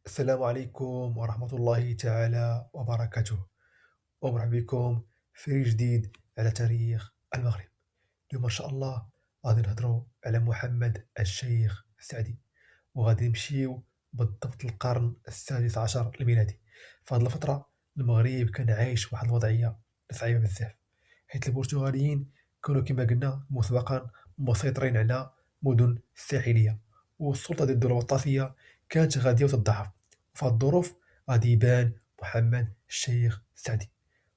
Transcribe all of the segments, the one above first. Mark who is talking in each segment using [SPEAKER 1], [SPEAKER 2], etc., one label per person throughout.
[SPEAKER 1] السلام عليكم ورحمة الله تعالى وبركاته، ومرحبا بكم في جديد على تاريخ المغرب. اليوم إن شاء الله غادي نهضروا على محمد الشيخ السعدي، وغادي نمشيو بالضبط للقرن السادس عشر الميلادي. في هذه الفترة المغرب كان عايش واحد الوضعية صعيبة بزاف، حيث البرتغاليين كانوا كما قلنا مسبقا مسيطرين على مدن الساحلية، والسلطة ضد الوطاسية كانت غادية وتتضاعف. في هذه الظروف غادي يبان محمد الشيخ السعدي،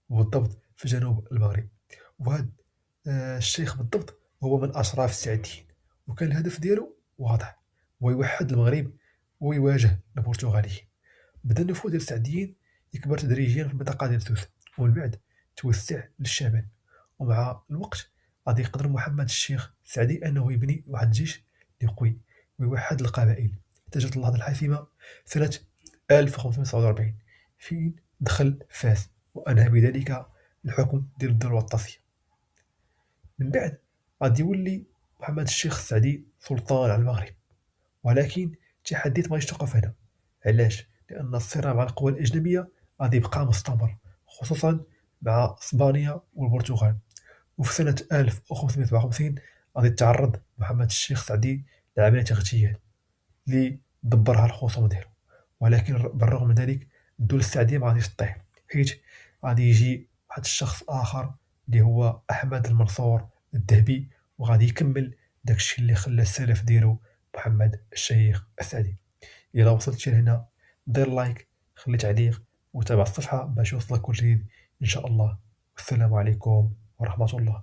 [SPEAKER 1] وبالضبط في جنوب المغرب. وهذا الشيخ بالضبط هو من أشراف السعديين، وكان الهدف ديالو واضح: هو يوحد المغرب ويواجه البرتغاليين. بدا النفوذ ديال السعديين يكبر تدريجيا في المنطقة ديال سوسة، ومن بعد توسع للشمال. ومع الوقت غادي يقدر محمد الشيخ السعدي أنه يبني واحد الجيش اللي قوي ويوحد القبائل، حتى جات اللحظة الحاسمة سنة 1549 فين دخل فاس وأنهى بذلك الحكم ديال الدولة الوطاسية. من بعد غادي يولي محمد الشيخ السعدي سلطان على المغرب، ولكن التحديات ما غاديش توقف هنا. علاش؟ لأن الصراع مع القوى الأجنبية غادي يبقى مستمر، خصوصا مع إسبانيا والبرتغال. وفي سنة 1557 غادي يتعرض محمد الشيخ السعدي لعملية اغتيال اللي دبرها الخصوم ديالو. ولكن بالرغم من ذلك الدولة السعدية ما غاديش تطيح، حيت غادي يجي واحد الشخص آخر اللي هو أحمد المنصور الذهبي، وغادي يكمل داكشي اللي خلى السلف ديالو محمد الشيخ السعدي. إلا وصلت لهنا دير لايك، خلي تعليق، وتابع الصفحة باش يوصلك كل جديد إن شاء الله. والسلام عليكم ورحمة الله.